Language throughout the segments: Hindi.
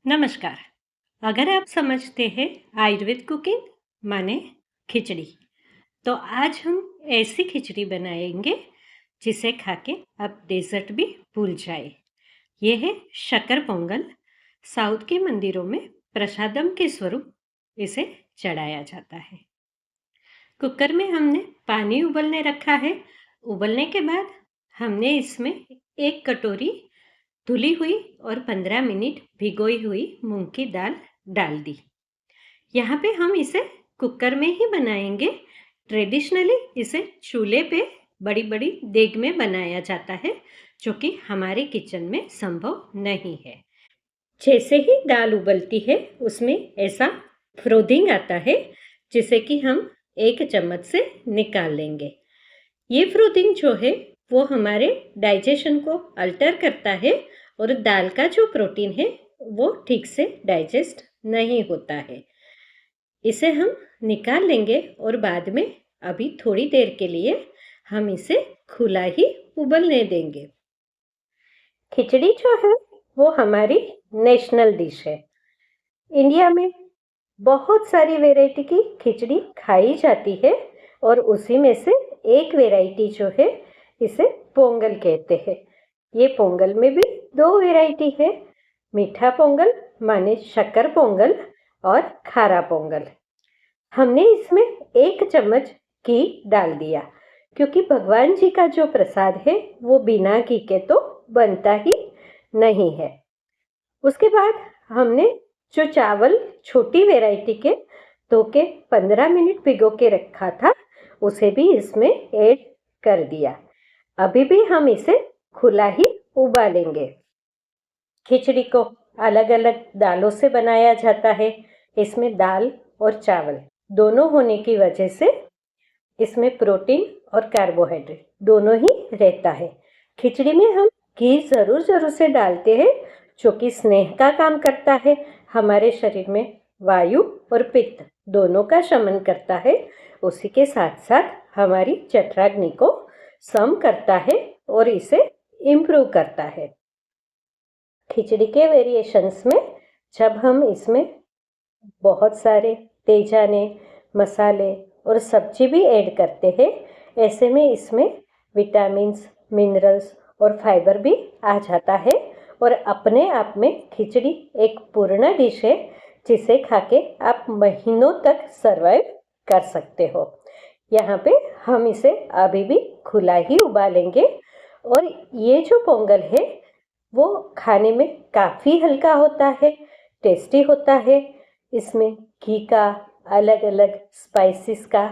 नमस्कार। अगर आप समझते हैं आयुर्वेद कुकिंग माने खिचड़ी, तो आज हम ऐसी खिचड़ी बनाएंगे जिसे खा के आप डेजर्ट भी भूल जाए। ये है शक्कर पोंगल। साउथ के मंदिरों में प्रसादम के स्वरूप इसे चढ़ाया जाता है। कुकर में हमने पानी उबलने रखा है। उबलने के बाद हमने इसमें एक कटोरी धुली हुई और 15 मिनट भिगोई हुई मूंग की दाल डाल दी। यहाँ पे हम इसे कुकर में ही बनाएंगे। ट्रेडिशनली इसे चूल्हे पे बड़ी बड़ी देग में बनाया जाता है, जो कि हमारे किचन में संभव नहीं है। जैसे ही दाल उबलती है उसमें ऐसा फ्रोदिंग आता है, जिसे कि हम एक चम्मच से निकाल लेंगे। ये फ्रोदिंग जो है वो हमारे डाइजेशन को अल्टर करता है और दाल का जो प्रोटीन है वो ठीक से डाइजेस्ट नहीं होता है। इसे हम निकाल लेंगे और बाद में अभी थोड़ी देर के लिए हम इसे खुला ही उबलने देंगे। खिचड़ी जो है वो हमारी नेशनल डिश है। इंडिया में बहुत सारी वैरायटी की खिचड़ी खाई जाती है और उसी में से एक वैरायटी जो है इसे पोंगल कहते हैं। ये पोंगल में भी दो वैरायटी है, मीठा पोंगल माने शक्कर पोंगल और खारा पोंगल। हमने इसमें एक चम्मच घी डाल दिया, क्योंकि भगवान जी का जो प्रसाद है वो बिना घी के तो बनता ही नहीं है। उसके बाद हमने जो चावल छोटी वैरायटी के धो के 15 मिनट भिगो के रखा था उसे भी इसमें ऐड कर दिया। अभी भी हम इसे खुला ही उबालेंगे। खिचड़ी को अलग अलग दालों से बनाया जाता है। इसमें दाल और चावल दोनों होने की वजह से इसमें प्रोटीन और कार्बोहाइड्रेट दोनों ही रहता है। खिचड़ी में हम घी ज़रूर से डालते हैं, जो कि स्नेह का काम करता है। हमारे शरीर में वायु और पित्त दोनों का शमन करता है। उसी के साथ साथ हमारी जठराग्नि को सम करता है और इसे इम्प्रूव करता है। खिचड़ी के वेरिएशंस में जब हम इसमें बहुत सारे तेजाने, मसाले और सब्जी भी ऐड करते हैं, ऐसे में इसमें विटामिन्स, मिनरल्स और फाइबर भी आ जाता है और अपने आप में खिचड़ी एक पूर्ण डिश है, जिसे खाके आप महीनों तक सरवाइव कर सकते हो। यहाँ पे हम इसे अभी भी खुला ही उबालेंगे और ये जो पोंगल है वो खाने में काफ़ी हल्का होता है, टेस्टी होता है। इसमें घी का, अलग अलग स्पाइसेस का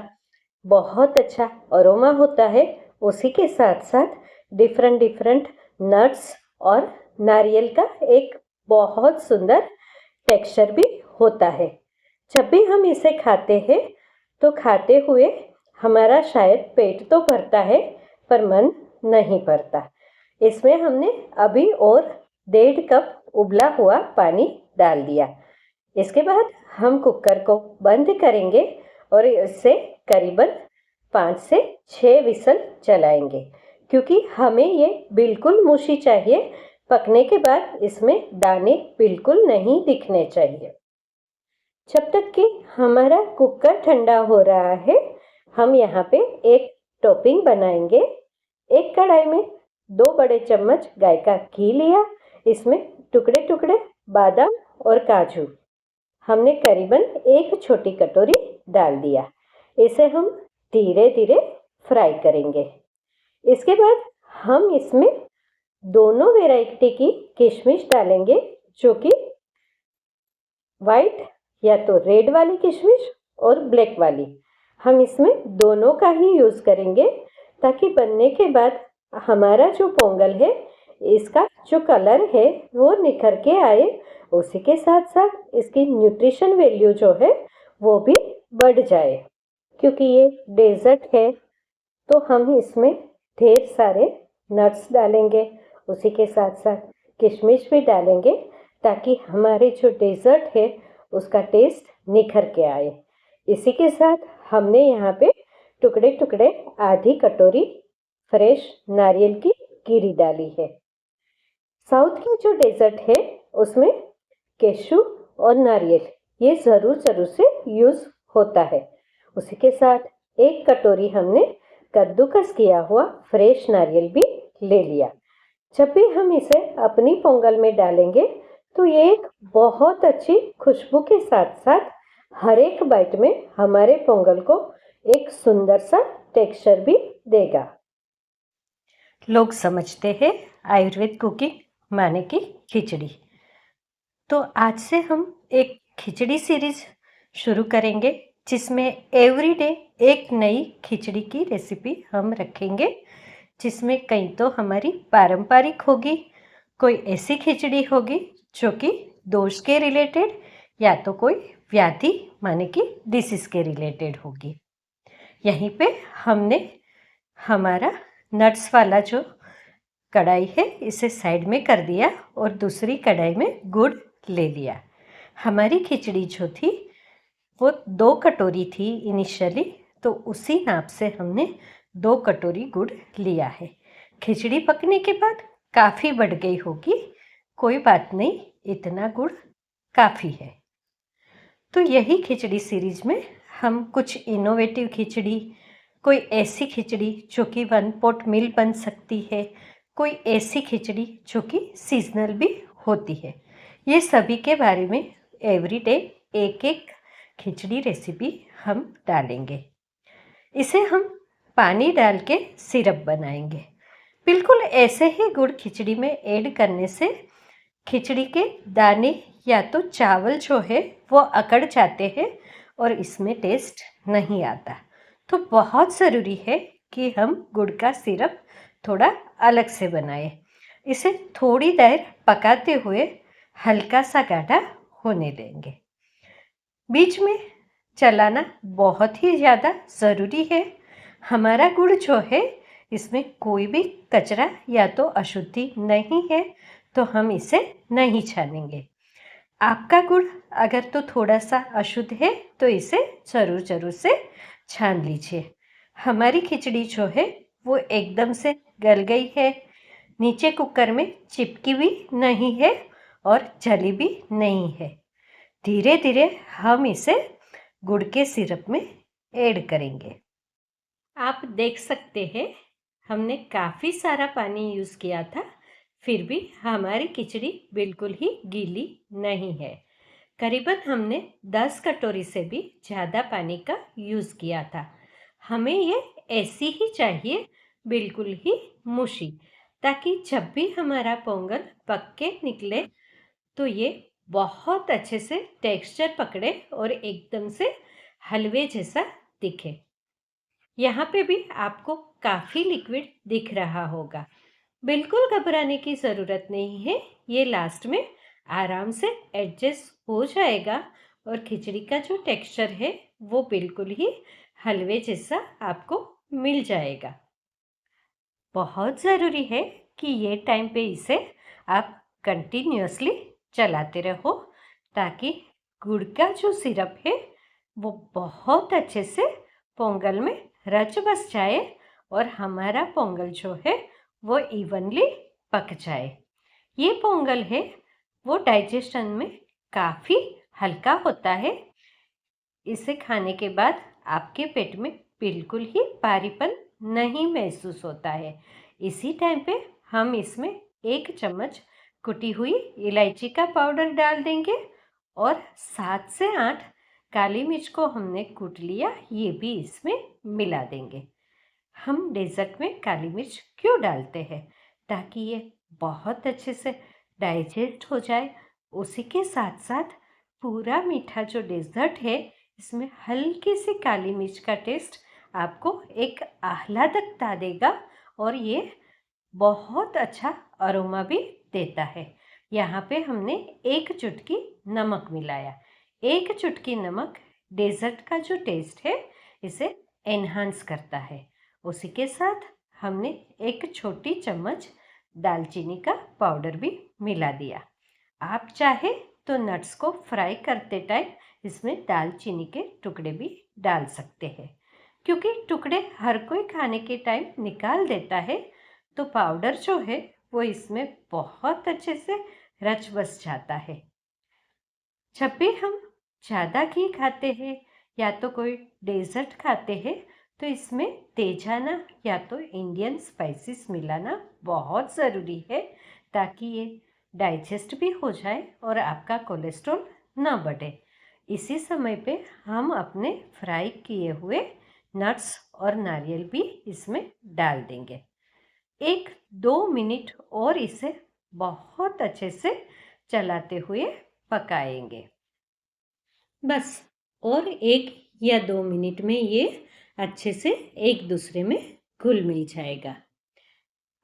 बहुत अच्छा अरोमा होता है। उसी के साथ साथ डिफरेंट नट्स और नारियल का एक बहुत सुंदर टेक्सचर भी होता है। जब भी हम इसे खाते हैं तो खाते हुए हमारा शायद पेट तो भरता है पर मन नहीं भरता। इसमें हमने अभी और 1.5 कप उबला हुआ पानी डाल दिया। इसके बाद हम कुकर को बंद करेंगे और इसे करीबन 5 से 6 विसल चलाएंगे, क्योंकि हमें ये बिल्कुल मुशी चाहिए। पकने के बाद इसमें दाने बिल्कुल नहीं दिखने चाहिए। जब तक कि हमारा कुकर ठंडा हो रहा है, हम यहाँ पे एक टॉपिंग बनाएंगे। एक कढ़ाई में 2 बड़े चम्मच गाय का घी लिया। इसमें टुकड़े टुकड़े बादाम और काजू हमने करीबन एक छोटी कटोरी डाल दिया। इसे हम धीरे धीरे फ्राई करेंगे। इसके बाद हम इसमें दोनों वैरायटी की किशमिश डालेंगे, जो कि वाइट या तो रेड वाली किशमिश और ब्लैक वाली। हम इसमें दोनों का ही यूज़ करेंगे, ताकि बनने के बाद हमारा जो पोंगल है इसका जो कलर है वो निखर के आए। उसी के साथ साथ इसकी न्यूट्रिशन वैल्यू जो है वो भी बढ़ जाए। क्योंकि ये डेजर्ट है तो हम इसमें ढेर सारे नट्स डालेंगे, उसी के साथ साथ किशमिश भी डालेंगे, ताकि हमारे जो डेजर्ट है उसका टेस्ट निखर के आए। इसी के साथ हमने यहाँ पे टुकड़े टुकड़े आधी कटोरी फ्रेश नारियल की गिरी डाली है। साउथ की जो डेजर्ट है उसमें कैशू और नारियल ये ज़रूर से यूज़ होता है। उसी के साथ 1 कटोरी हमने कद्दूकस किया हुआ फ्रेश नारियल भी ले लिया। जब भी हम इसे अपनी पोंगल में डालेंगे तो ये एक बहुत अच्छी खुशबू के साथ साथ हर एक बाइट में हमारे पोंगल को एक सुंदर सा टेक्सचर भी देगा। लोग समझते हैं आयुर्वेद कुकिंग माने कि खिचड़ी। तो आज से हम एक खिचड़ी सीरीज शुरू करेंगे जिसमें एवरीडे एक नई खिचड़ी की रेसिपी हम रखेंगे, जिसमें कहीं तो हमारी पारंपरिक होगी, कोई ऐसी खिचड़ी होगी जो कि दोष के रिलेटेड या तो कोई व्याधि माने कि डिसीज के रिलेटेड होगी। यहीं पे हमने हमारा नट्स वाला जो कढ़ाई है इसे साइड में कर दिया और दूसरी कढ़ाई में गुड़ ले लिया। हमारी खिचड़ी जो थी वो 2 कटोरी थी इनिशियली, तो उसी नाप से हमने 2 कटोरी गुड़ लिया है। खिचड़ी पकने के बाद काफ़ी बढ़ गई होगी, कोई बात नहीं, इतना गुड़ काफ़ी है। तो यही खिचड़ी सीरीज में हम कुछ इनोवेटिव खिचड़ी, कोई ऐसी खिचड़ी जो कि 1 पॉट मील बन सकती है, कोई ऐसी खिचड़ी जो कि सीजनल भी होती है, ये सभी के बारे में एवरीडे एक खिचड़ी रेसिपी हम डालेंगे। इसे हम पानी डाल के सिरप बनाएंगे। बिल्कुल ऐसे ही गुड़ खिचड़ी में ऐड करने से खिचड़ी के दाने या तो चावल जो है वो अकड़ जाते हैं और इसमें टेस्ट नहीं आता। तो बहुत ज़रूरी है कि हम गुड़ का सिरप थोड़ा अलग से बनाएं। इसे थोड़ी देर पकाते हुए हल्का सा गाढ़ा होने देंगे। बीच में चलाना बहुत ही ज़्यादा ज़रूरी है। हमारा गुड़ जो है इसमें कोई भी कचरा या तो अशुद्धि नहीं है, तो हम इसे नहीं छानेंगे। आपका गुड़ अगर तो थोड़ा सा अशुद्ध है तो इसे ज़रूर से छान लीजिए। हमारी खिचड़ी जो है वो एकदम से गल गई है, नीचे कुकर में चिपकी भी नहीं है और जली भी नहीं है। धीरे धीरे हम इसे गुड़ के सिरप में ऐड करेंगे। आप देख सकते हैं हमने काफ़ी सारा पानी यूज़ किया था, फिर भी हमारी खिचड़ी बिल्कुल ही गीली नहीं है। करीबन हमने 10 कटोरी से भी ज़्यादा पानी का यूज़ किया था। हमें ये ऐसी ही चाहिए, बिल्कुल ही मुशी, ताकि जब भी हमारा पोंगल पक के निकले तो ये बहुत अच्छे से टेक्सचर पकड़े और एकदम से हलवे जैसा दिखे। यहाँ पे भी आपको काफ़ी लिक्विड दिख रहा होगा। बिल्कुल घबराने की ज़रूरत नहीं है, ये लास्ट में आराम से एडजस्ट हो जाएगा और खिचड़ी का जो टेक्सचर है वो बिल्कुल ही हलवे जैसा आपको मिल जाएगा। बहुत ज़रूरी है कि ये टाइम पे इसे आप कंटिन्यूअसली चलाते रहो, ताकि गुड़ का जो सिरप है वो बहुत अच्छे से पोंगल में रच बस जाए और हमारा पोंगल जो है वो इवनली पक जाए। ये पोंगल है वो डाइजेशन में काफ़ी हल्का होता है। इसे खाने के बाद आपके पेट में बिल्कुल ही भारीपन नहीं महसूस होता है। इसी टाइम पे हम इसमें 1 चम्मच कुटी हुई इलायची का पाउडर डाल देंगे और 7 से 8 काली मिर्च को हमने कूट लिया, ये भी इसमें मिला देंगे। हम डेजर्ट में काली मिर्च क्यों डालते हैं? ताकि ये बहुत अच्छे से डाइजेस्ट हो जाए। उसी के साथ साथ पूरा मीठा जो डेजर्ट है इसमें हल्की सी काली मिर्च का टेस्ट आपको एक आह्लादकता देगा और ये बहुत अच्छा अरोमा भी देता है। यहाँ पे हमने 1 चुटकी नमक मिलाया। 1 चुटकी नमक डेजर्ट का जो टेस्ट है इसे एनहांस करता है। उसी के साथ हमने 1 छोटी चम्मच दालचीनी का पाउडर भी मिला दिया। आप चाहे तो नट्स को फ्राई करते टाइम इसमें दालचीनी के टुकड़े भी डाल सकते हैं। क्योंकि टुकड़े हर कोई खाने के टाइम निकाल देता है, तो पाउडर जो है वो इसमें बहुत अच्छे से रच बस जाता है। जब भी हम ज़्यादा घी खाते हैं या तो कोई डेजर्ट खाते हैं तो इसमें तेजाना या तो इंडियन स्पाइसेस मिलाना बहुत ज़रूरी है, ताकि ये डाइजेस्ट भी हो जाए और आपका कोलेस्ट्रॉल ना बढ़े। इसी समय पे हम अपने फ्राई किए हुए नट्स और नारियल भी इसमें डाल देंगे। 1-2 मिनट और इसे बहुत अच्छे से चलाते हुए पकाएंगे। बस और 1 या 2 मिनट में ये अच्छे से एक दूसरे में घुल मिल जाएगा।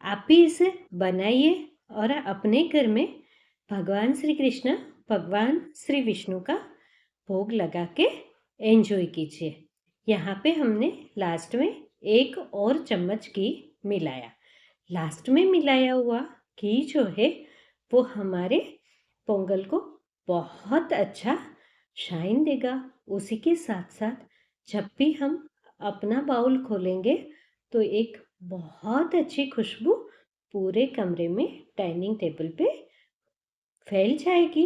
आप भी इसे बनाइए और अपने घर में भगवान श्री कृष्ण, भगवान श्री विष्णु का भोग लगा के एंजॉय कीजिए। यहाँ पे हमने लास्ट में 1 और चम्मच घी मिलाया। लास्ट में मिलाया हुआ घी जो है वो हमारे पोंगल को बहुत अच्छा शाइन देगा। उसी के साथ साथ जब भी हम अपना बाउल खोलेंगे तो एक बहुत अच्छी खुशबू पूरे कमरे में डाइनिंग टेबल पे फैल जाएगी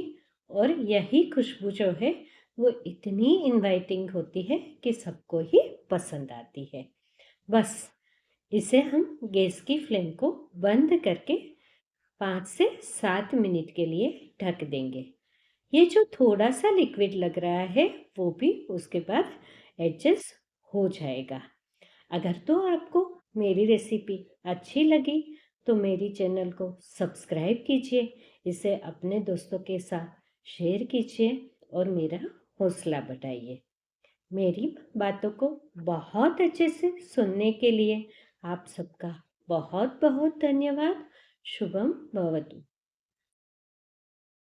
और यही खुशबू जो है वो इतनी इनवाइटिंग होती है कि सबको ही पसंद आती है। बस इसे हम गैस की फ्लेम को बंद करके 5 से 7 मिनट के लिए ढक देंगे। ये जो थोड़ा सा लिक्विड लग रहा है वो भी उसके बाद एडजस्ट हो जाएगा। अगर तो आपको मेरी रेसिपी अच्छी लगी तो मेरी चैनल को सब्सक्राइब कीजिए, इसे अपने दोस्तों के साथ शेयर कीजिए और मेरा हौसला बढ़ाइए। मेरी बातों को बहुत अच्छे से सुनने के लिए आप सबका बहुत बहुत धन्यवाद। शुभम भवतु।